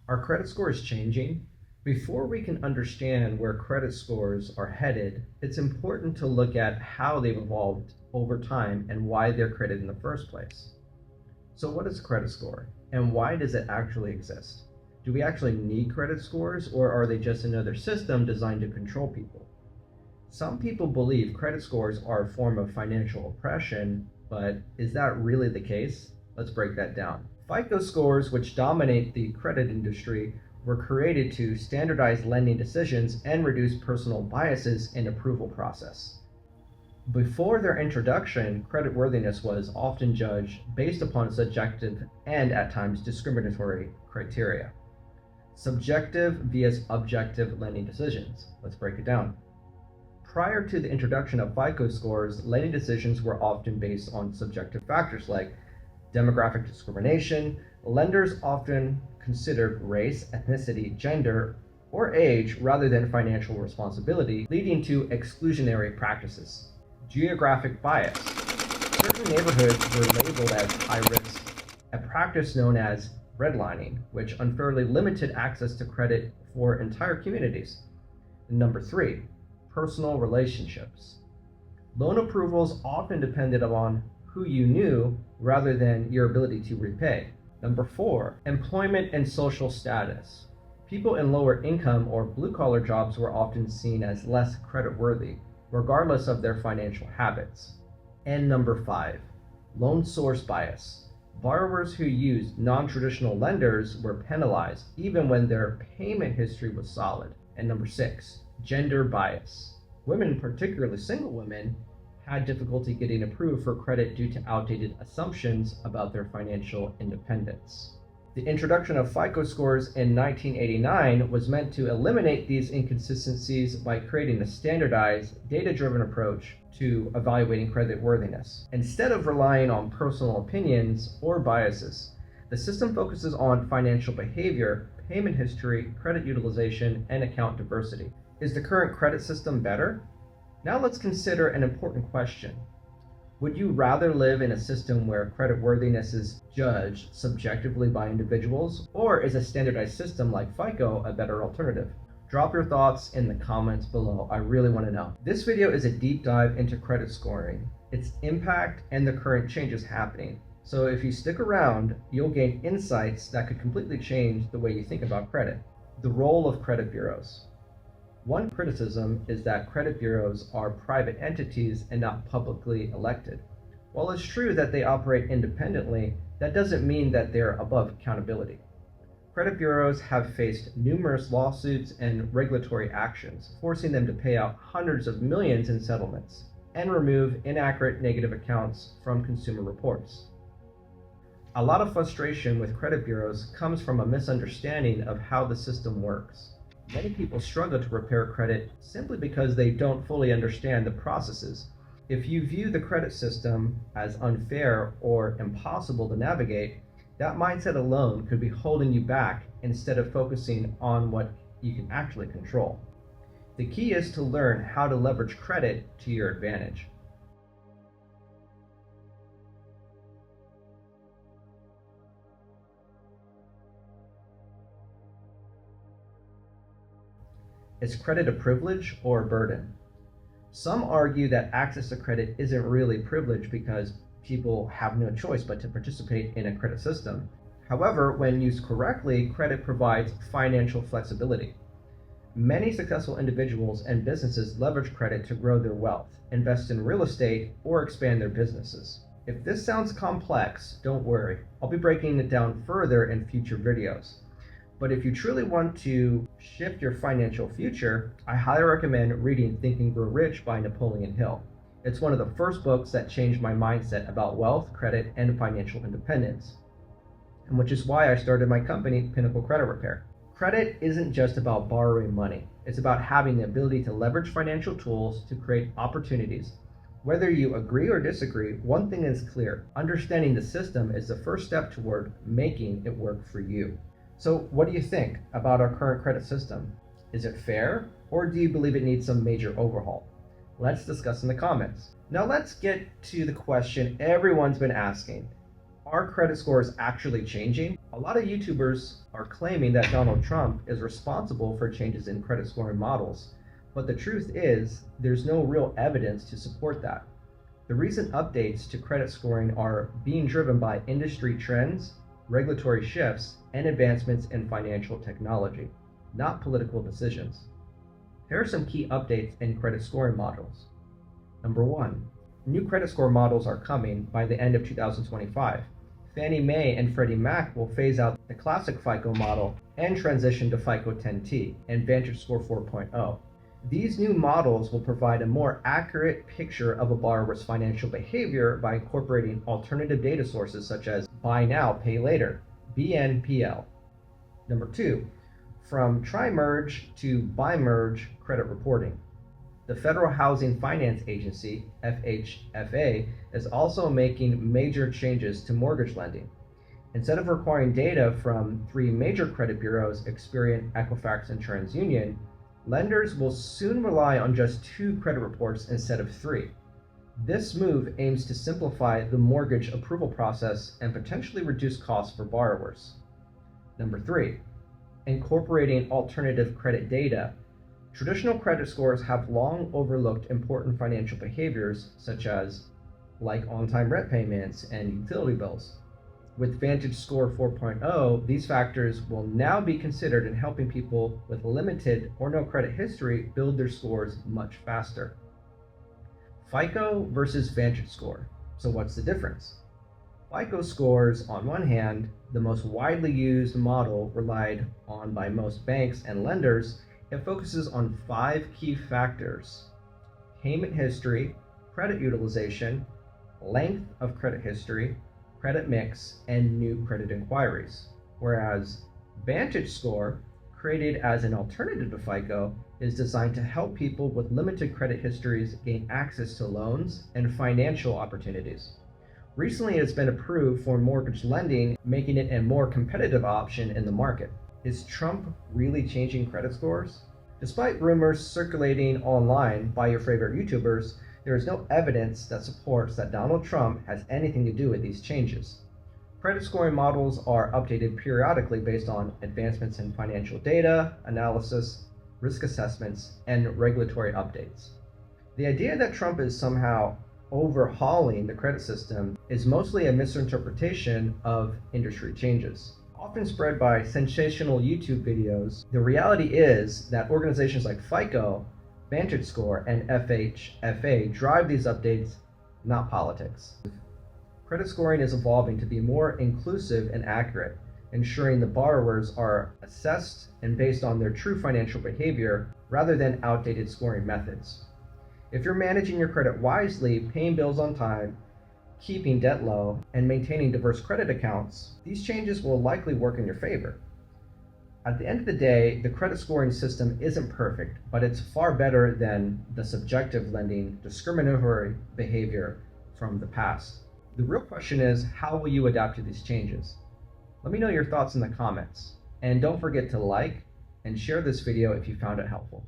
Are credit scores changing? Before we can understand where credit scores are headed, it's important to look at how they've evolved over time and why they're created in the first place. So what is a credit score, and why does it actually exist? Do we actually need credit scores, or are they just another system designed to control people? Some people believe credit scores are a form of financial oppression, but is that really the case? Let's break that down. FICO scores, which dominate the credit industry, were created to standardize lending decisions and reduce personal biases in approval process. Before their introduction, creditworthiness was often judged based upon subjective and at times discriminatory criteria. Subjective vs. objective lending decisions. Let's break it down. Prior to the introduction of FICO scores, lending decisions were often based on subjective factors like demographic discrimination. Lenders often considered race, ethnicity, gender, or age rather than financial responsibility, leading to exclusionary practices. Geographic bias. Certain neighborhoods were labeled as high risk, a practice known as redlining, which unfairly limited access to credit for entire communities. Number 3, personal relationships. Loan approvals often depended on who you knew rather than your ability to repay. Number 4, employment and social status. People in lower income or blue-collar jobs were often seen as less creditworthy, regardless of their financial habits. And number 5, loan source bias. Borrowers who used non-traditional lenders were penalized even when their payment history was solid. And number 6, gender bias. Women, particularly single women, had difficulty getting approved for credit due to outdated assumptions about their financial independence. The introduction of FICO scores in 1989 was meant to eliminate these inconsistencies by creating a standardized, data-driven approach to evaluating creditworthiness. Instead of relying on personal opinions or biases, the system focuses on financial behavior, payment history, credit utilization, and account diversity. Is the current credit system better? Now let's consider an important question. Would you rather live in a system where creditworthiness is judged subjectively by individuals, or is a standardized system like FICO a better alternative? Drop your thoughts in the comments below. I really want to know. This video is a deep dive into credit scoring, its impact, and the current changes happening. So if you stick around, you'll gain insights that could completely change the way you think about credit. The role of credit bureaus. One criticism is that credit bureaus are private entities and not publicly elected. While it's true that they operate independently, that doesn't mean that they're above accountability. Credit bureaus have faced numerous lawsuits and regulatory actions, forcing them to pay out hundreds of millions in settlements and remove inaccurate negative accounts from consumer reports. A lot of frustration with credit bureaus comes from a misunderstanding of how the system works. Many people struggle to repair credit simply because they don't fully understand the processes. If you view the credit system as unfair or impossible to navigate, that mindset alone could be holding you back instead of focusing on what you can actually control. The key is to learn how to leverage credit to your advantage. Is credit a privilege or a burden? Some argue that access to credit isn't really privilege because people have no choice but to participate in a credit system. However, when used correctly, credit provides financial flexibility. Many successful individuals and businesses leverage credit to grow their wealth, invest in real estate, or expand their businesses. If this sounds complex, don't worry. I'll be breaking it down further in future videos. But if you truly want to shift your financial future, I highly recommend reading Think and Grow Rich by Napoleon Hill. It's one of the first books that changed my mindset about wealth, credit, and financial independence, and which is why I started my company, Pinnacle Credit Repair. Credit isn't just about borrowing money. It's about having the ability to leverage financial tools to create opportunities. Whether you agree or disagree, one thing is clear. Understanding the system is the first step toward making it work for you. So what do you think about our current credit system? Is it fair, or do you believe it needs some major overhaul? Let's discuss in the comments. Now let's get to the question everyone's been asking. Are credit scores actually changing? A lot of YouTubers are claiming that Donald Trump is responsible for changes in credit scoring models, but the truth is there's no real evidence to support that. The recent updates to credit scoring are being driven by industry trends, regulatory shifts, and advancements in financial technology, not political decisions. Here are some key updates in credit scoring models. Number 1. New credit score models are coming by the end of 2025. Fannie Mae and Freddie Mac will phase out the classic FICO model and transition to FICO 10T and VantageScore 4.0. These new models will provide a more accurate picture of a borrower's financial behavior by incorporating alternative data sources such as Buy Now, Pay Later, BNPL. Number 2, from tri-merge to bi-merge credit reporting. The Federal Housing Finance Agency, FHFA, is also making major changes to mortgage lending. Instead of requiring data from 3 major credit bureaus, Experian, Equifax, and TransUnion, lenders will soon rely on just 2 credit reports instead of 3. This move aims to simplify the mortgage approval process and potentially reduce costs for borrowers. Number 3, incorporating alternative credit data. Traditional credit scores have long overlooked important financial behaviors such as on-time rent payments and utility bills. With VantageScore 4.0, these factors will now be considered in helping people with limited or no credit history build their scores much faster. FICO versus VantageScore. So what's the difference? FICO scores, on one hand, the most widely used model relied on by most banks and lenders. It focuses on 5 key factors: payment history, credit utilization, length of credit history, credit mix, and new credit inquiries. Whereas VantageScore, created as an alternative to FICO, is designed to help people with limited credit histories gain access to loans and financial opportunities. Recently, it's been approved for mortgage lending, making it a more competitive option in the market. Is Trump really changing credit scores? Despite rumors circulating online by your favorite YouTubers, there is no evidence that supports that Donald Trump has anything to do with these changes. Credit scoring models are updated periodically based on advancements in financial data, analysis, risk assessments, and regulatory updates. The idea that Trump is somehow overhauling the credit system is mostly a misinterpretation of industry changes. Often spread by sensational YouTube videos, the reality is that organizations like FICO, VantageScore, and FHFA drive these updates, not politics. Credit scoring is evolving to be more inclusive and accurate, ensuring the borrowers are assessed and based on their true financial behavior rather than outdated scoring methods. If you're managing your credit wisely, paying bills on time, keeping debt low, and maintaining diverse credit accounts, these changes will likely work in your favor. At the end of the day, the credit scoring system isn't perfect, but it's far better than the subjective lending, discriminatory behavior from the past. The real question is, how will you adapt to these changes? Let me know your thoughts in the comments, and don't forget to like and share this video if you found it helpful.